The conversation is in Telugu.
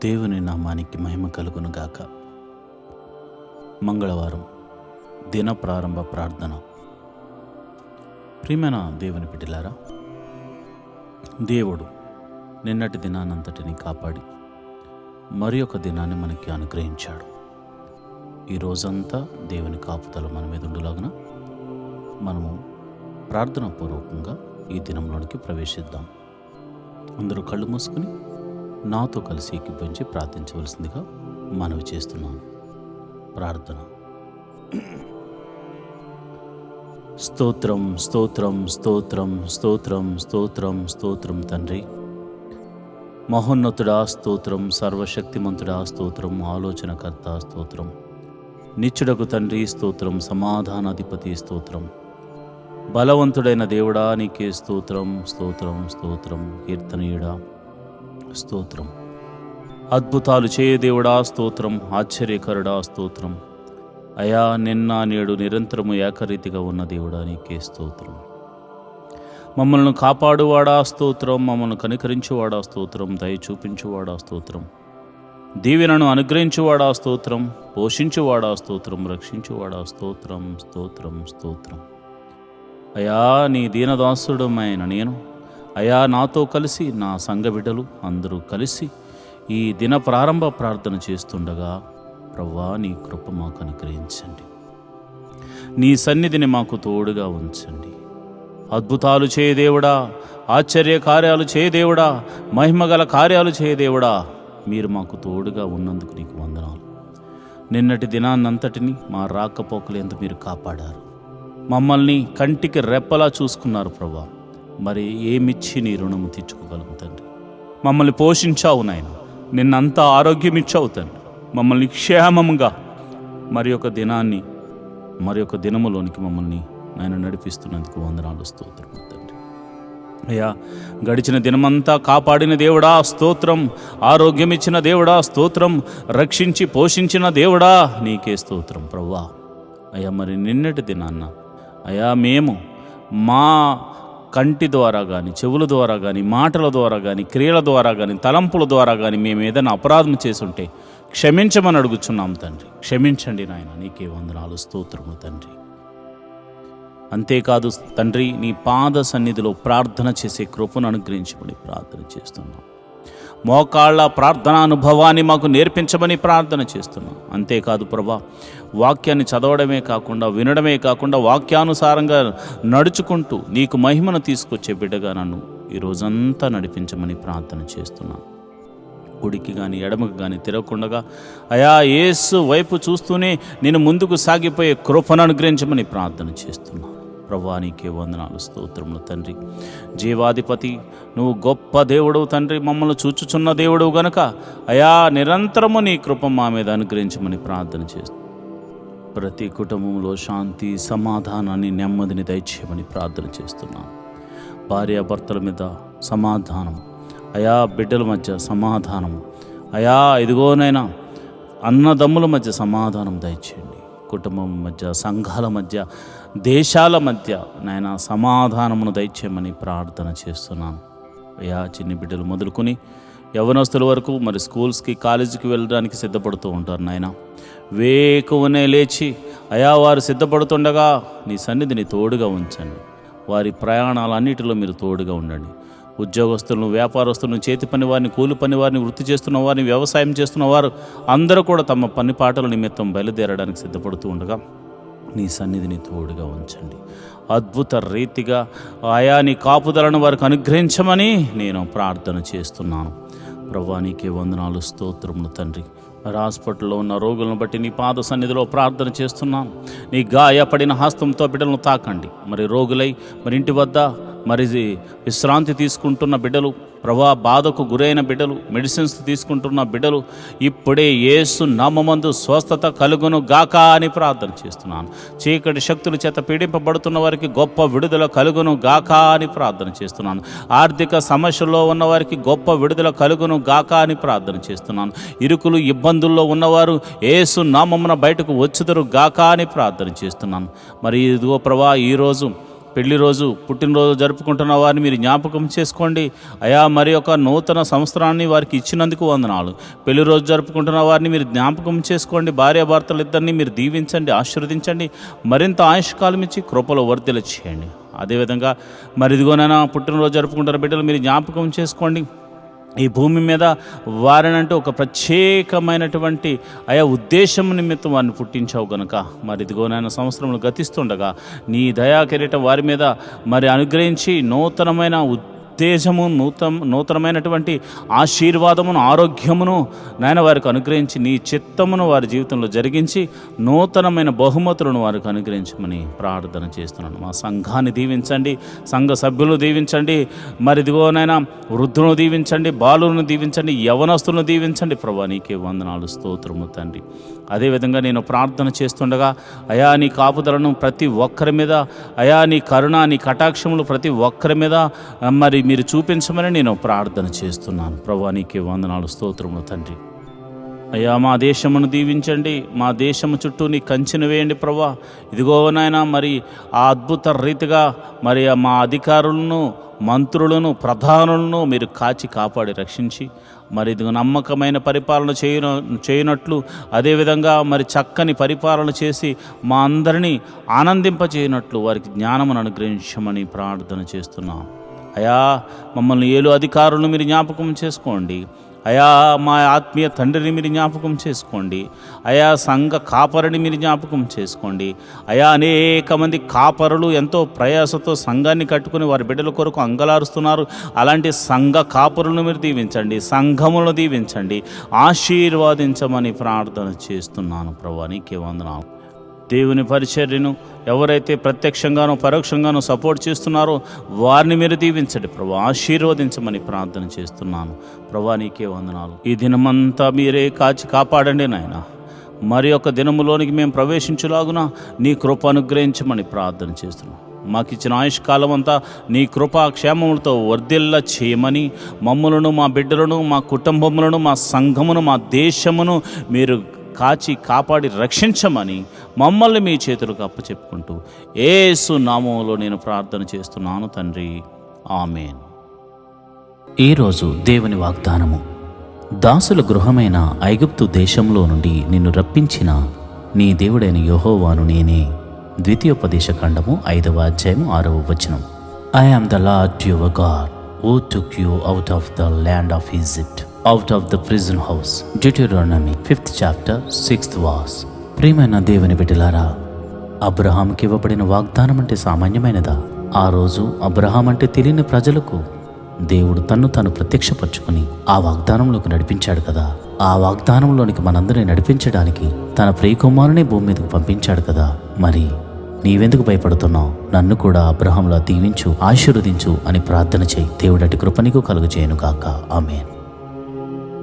దేవుని నామానికి మహిమ కలుగును గాక. మంగళవారం దిన ప్రారంభ ప్రార్థన. ప్రియమైన దేవుని బిడ్డలారా, దేవుడు నిన్నటి దినానంతటిని కాపాడి మరి ఒక దినాన్ని మనకి అనుగ్రహించాడు. ఈ రోజంతా దేవుని కాపుదల మన మీద ఉండులాగున మనము ప్రార్థనా పూర్వకంగా ఈ దినంలోనికి ప్రవేశిద్దాం. అందరూ కళ్ళు మూసుకుని నాతో కలిసి ఏకీభవించి ప్రార్థించవలసిందిగా మనవి చేస్తున్నాను. ప్రార్థన. స్తోత్రం స్తోత్రం స్తోత్రం స్తోత్రం స్తోత్రం స్తోత్రం తండ్రి, మహోన్నతుడా స్తోత్రం, సర్వశక్తిమంతుడా స్తోత్రం, ఆలోచనకర్త స్తోత్రం, నిత్యుడకు తండ్రి స్తోత్రం, సమాధానాధిపతి స్తోత్రం, బలవంతుడైన దేవుడా నీకే స్తోత్రం స్తోత్రం స్తోత్రం, కీర్తనీయుడా స్తోత్రం, అద్భుతాలు చేయ దేవుడా స్తోత్రం, ఆశ్చర్యకరుడా స్తోత్రం, అయా నిన్న నేడు నిరంతరము ఏకరీతిగా ఉన్న దేవుడా నీకే స్తోత్రం, మమ్మల్ని కాపాడువాడా స్తోత్రం, మమ్మల్ని కనికరించువాడా స్తోత్రం, దయ చూపించువాడా స్తోత్రం, దీవెనను అనుగ్రహించువాడా స్తోత్రం, పోషించువాడా స్తోత్రం, రక్షించువాడా స్తోత్రం స్తోత్రం స్తోత్రం. అయా నీ దీనదాసుడమైన నేను, అయా నాతో కలిసి నా సంఘ బిడ్డలు అందరూ కలిసి ఈ దిన ప్రారంభ ప్రార్థన చేస్తుండగా ప్రభువా నీ కృప మాకు అనుగ్రహించండి, నీ సన్నిధిని మాకు తోడుగా ఉంచండి. అద్భుతాలు చేయదేవుడా, ఆశ్చర్య కార్యాలు చేయదేవుడా, మహిమగల కార్యాలు చేయదేవుడా, మీరు మాకు తోడుగా ఉన్నందుకు నీకు వందనాలు. నిన్నటి దినాన్నంతటిని మా రాకపోకలేందుకు మీరు కాపాడారు, మమ్మల్ని కంటికి రెప్పలా చూసుకున్నారు ప్రభా. మరి ఏమిచ్చి నీ రుణము తీర్చుకోగలము తండ్రి? మమ్మల్ని పోషించావు నాయన, నిన్నంతా ఆరోగ్యం ఇచ్చావు తండ్రి, మమ్మల్ని క్షేమంగా మరి ఒక దినాన్ని మరి ఒక దినములోనికి మమ్మల్ని నాయన నడిపిస్తున్నందుకు వందనాలు స్తోత్రం తండ్రి. అయ్యా గడిచిన దినమంతా కాపాడిన దేవుడా స్తోత్రం, ఆరోగ్యం ఇచ్చిన దేవుడా స్తోత్రం, రక్షించి పోషించిన దేవుడా నీకే స్తోత్రం ప్రభువా. అయ్యా మరి నిన్నటి దినాన్న అయా మేము మా కంటి ద్వారా కానీ, చెవుల ద్వారా కానీ, మాటల ద్వారా కానీ, క్రియల ద్వారా కానీ, తలంపుల ద్వారా కానీ మేము ఏదైనా అపరాధం చేసుంటే క్షమించమని అడుగుచున్నాం తండ్రి. క్షమించండి నాయన, నీకే వందనాలు స్తోత్రము తండ్రి. అంతేకాదు తండ్రి, నీ పాద సన్నిధిలో ప్రార్థన చేసే కృపను అనుగ్రహించమని ప్రార్థన చేస్తున్నాం. మోకాళ్ళ ప్రార్థనా అనుభవాన్ని మాకు నేర్పించమని ప్రార్థన చేస్తున్నాం. అంతేకాదు ప్రభా, వాక్యాన్ని చదవడమే కాకుండా, వినడమే కాకుండా, వాక్యానుసారంగా నడుచుకుంటూ నీకు మహిమను తీసుకొచ్చే బిడ్డగా నన్ను ఈ రోజంతా నడిపించమని ప్రార్థన చేస్తున్నాను. కుడికి కానీ ఎడమకు కానీ తిరగకుండా అయా యేసు వైపు చూస్తూనే నేను ముందుకు సాగిపోయే కృపను అనుగ్రహించమని ప్రార్థన చేస్తున్నాను. ప్రభువా నీకే వందనాలు స్తోత్రములు తండ్రి. జీవాధిపతి నువ్వు గొప్ప దేవుడు తండ్రి, మమ్మల్ని చూచుచున్న దేవుడు గనుక అయా నిరంతరము నీ కృప మా మీద అనుగ్రహించమని ప్రార్థన చేస్తూ ప్రతి కుటుంబంలో శాంతి, సమాధానాన్ని, నెమ్మదిని దయచేయమని ప్రార్థన చేస్తున్నాను. భార్యాభర్తల మీద సమాధానం, అయా బిడ్డల మధ్య సమాధానం, అయా ఇదిగోనైనా అన్నదమ్ముల మధ్య సమాధానం దయచేయండి. కుటుంబం మధ్య, సంఘాల మధ్య, దేశాల మధ్య నాయన సమాధానమును దయచేయమని ప్రార్థన చేస్తున్నాను. అయా చిన్ని బిడ్డలు మొదలుకొని యవనస్తుల వరకు మరి స్కూల్స్కి, కాలేజీకి వెళ్ళడానికి సిద్ధపడుతూ ఉంటారు నాయన. వేకువనే లేచి అయా వారు సిద్ధపడుతుండగా నీ సన్నిధిని తోడుగా ఉంచండి. వారి ప్రయాణాలన్నిటిలో మీరు తోడుగా ఉండండి. ఉద్యోగస్తులను, వ్యాపారస్తులను, చేతి పని వారిని, కూలి పని వారిని, వృత్తి చేస్తున్న వారిని, వ్యవసాయం చేస్తున్న వారు అందరూ కూడా తమ పని పాటల నిమిత్తం బయలుదేరడానికి సిద్ధపడుతూ ఉండగా నీ సన్నిధిని తోడుగా ఉంచండి. అద్భుత రీతిగా ఆయా నీ కాపుదలను వారికి అనుగ్రహించమని నేను ప్రార్థన చేస్తున్నాను. ప్రభువా నీకే వందనాలు స్తోత్రములు తండ్రి. మరి హాస్పిటల్లో ఉన్న రోగులను బట్టి నీ పాద సన్నిధిలో ప్రార్థన చేస్తున్నాను. నీ గాయపడిన హస్తంతో బిడ్డలను తాకండి. మరి రోగులై మరి ఇంటి వద్ద మరి విశ్రాంతి తీసుకుంటున్న బిడ్డలు, ప్రభా బాధకు గురైన బిడ్డలు, మెడిసిన్స్ తీసుకుంటున్న బిడ్డలు ఇప్పుడే యేసు నామమందు స్వస్థత కలుగును గాక అని ప్రార్థన చేస్తున్నాను. చీకటి శక్తుల చేత పీడింపబడుతున్న వారికి గొప్ప విడుదల కలుగును గాక అని ప్రార్థన చేస్తున్నాను. ఆర్థిక సమస్యల్లో ఉన్నవారికి గొప్ప విడుదల కలుగును గాక అని ప్రార్థన చేస్తున్నాను. ఇరుకులు ఇబ్బందుల్లో ఉన్నవారు యేసు నామమున బయటకు వచ్చుదురు గాక అని ప్రార్థన చేస్తున్నాను. మరి ఇదిగో ప్రభా ఈరోజు పెళ్లి రోజు పుట్టినరోజు జరుపుకుంటున్న వారిని మీరు జ్ఞాపకం చేసుకోండి అయా. మరి ఒక నూతన సంవత్సరాన్ని వారికి ఇచ్చినందుకు వందనాలు. పెళ్లి రోజు జరుపుకుంటున్న వారిని మీరు జ్ఞాపకం చేసుకోండి. భార్యాభర్తలు ఇద్దరిని మీరు దీవించండి, ఆశీర్వదించండి, మరింత ఆయుష్కాలం ఇచ్చి కృపలో వర్ధిల్ల చేయండి. అదేవిధంగా మరి ఇదిగోనైనా పుట్టినరోజు జరుపుకుంటున్న బిడ్డలు మీరు జ్ఞాపకం చేసుకోండి. ఈ భూమి మీద వారినంటూ ఒక ప్రత్యేకమైనటువంటి ఆయా ఉద్దేశం నిమిత్తం వారిని పుట్టించావు గనుక మరి ఇదిగోనైనా సంవత్సరములు గతిస్తుండగా నీ దయా కిరీటం వారి మీద మరి అనుగ్రహించి నూతనమైన ఉద్దేశము, నూతనమైనటువంటి ఆశీర్వాదమును, ఆరోగ్యమును నాయన వారికి అనుగ్రహించి నీ చిత్తమును వారి జీవితంలో జరిగించి నూతనమైన బహుమతులను వారికి అనుగ్రహించమని ప్రార్థన చేస్తున్నాను. మా సంఘాన్ని దీవించండి, సంఘ సభ్యులను దీవించండి, మరి ఇదిగోనైనా వృద్ధులను దీవించండి, బాలులను దీవించండి, యవనస్తులను దీవించండి. ప్రభా నీకే వందనాలు, స్తోత్రము తండ్రి. అదేవిధంగా నేను ప్రార్థన చేస్తుండగా అయా నీ కాపుదలను ప్రతి ఒక్కరి మీద, అయా నీ కరుణ, నీ కటాక్షములు ప్రతి ఒక్కరి మీద మరి మీరు చూపించమని నేను ప్రార్థన చేస్తున్నాను. ప్రభా నీకే వందనాలు, స్తోత్రములు తండ్రి. అయ్యా మా దేశమును దీవించండి, మా దేశము చుట్టూ నీ కంచెను వేయండి ప్రభా. ఇదిగో నాయనా మరి ఆ అద్భుత రీతిగా మరి మా అధికారులను, మంత్రులను, ప్రధానులను మీరు కాచి కాపాడి రక్షించి మరి ఇదిగో నమ్మకమైన పరిపాలన చేయనట్లు, అదేవిధంగా మరి చక్కని పరిపాలన చేసి మా అందరినీ ఆనందింపచేయనట్లు వారికి జ్ఞానమును అనుగ్రహించమని ప్రార్థన చేస్తున్నాం. అయా మమ్మల్ని ఏలు అధికారులను మీరు జ్ఞాపకం చేసుకోండి. అయా మా ఆత్మీయ తండ్రిని మీరు జ్ఞాపకం చేసుకోండి. అయా సంఘ కాపరిని మీరు జ్ఞాపకం చేసుకోండి. అయా అనేక మంది కాపరులు ఎంతో ప్రయాసతో సంఘాన్ని కట్టుకుని వారి బిడ్డల కొరకు అంగలారుస్తున్నారు. అలాంటి సంఘ కాపరులను మీరు దీవించండి, సంఘములను దీవించండి, ఆశీర్వాదించమని ప్రార్థన చేస్తున్నాను. ప్రభువా నీకే వందనాలు. దేవుని పరిచర్యను ఎవరైతే ప్రత్యక్షంగానో పరోక్షంగానో సపోర్ట్ చేస్తున్నారో వారిని మీరు దీవించండి ప్రభు, ఆశీర్వదించమని ప్రార్థన చేస్తున్నాను. ప్రభా నీకే వందనాలు. ఈ దినమంతా మీరే కాచి కాపాడండి నాయన. మరి ఒక దినములోనికి మేము ప్రవేశించులాగున నీ కృప అనుగ్రహించమని ప్రార్థన చేస్తున్నాం. మాకు ఇచ్చిన ఆయుష్కాలం అంతా నీ కృపా క్షేమములతో వర్ధిల్ల చేయమని మమ్మలను, మా బిడ్డలను, మా కుటుంబములను, మా సంఘమును, మా దేశమును మీరు కాచి కాపాడి రక్షించమని మమ్మల్ని మీ చేతులకు అప్పచెప్పుకుంటూ యేసు నామములో నేను ప్రార్థన చేస్తున్నాను తండ్రి, ఆమేన్. ఈరోజు దేవుని వాగ్దానము. దాసుల గృహమైన ఐగుప్తు దేశంలో నుండి నిన్ను రప్పించిన నీ దేవుడైన యెహోవాను నేనే. ద్వితీయోపదేశకాండము 5వ అధ్యాయము 6వ వచనం. I am the Lord your God who took you out of the land of Egypt, out of the prison house. Deuteronomy 5th chapter 6th verse. ప్రియమైన దేవుని బిడ్డలారా, అబ్రహాముకి ఇవ్వబడిన వాగ్దానం అంటే సామాన్యమైనదా? ఆ రోజు అబ్రహాం అంటే తెలియని ప్రజలకు దేవుడు తను ప్రత్యక్షపరచుకుని ఆ వాగ్దానంలోకి నడిపించాడు కదా. ఆ వాగ్దానంలోనికి మనందరినీ నడిపించడానికి తన ప్రియకుమారుని భూమి మీదకు పంపించాడు కదా. మరి నీవెందుకు భయపడుతున్నావు? నన్ను కూడా అబ్రహాంలా దీవించు, ఆశీర్వదించు అని ప్రార్థన చేయి. దేవుడటి కృప నీకు కలుగజేయును గాక. ఆమేన్.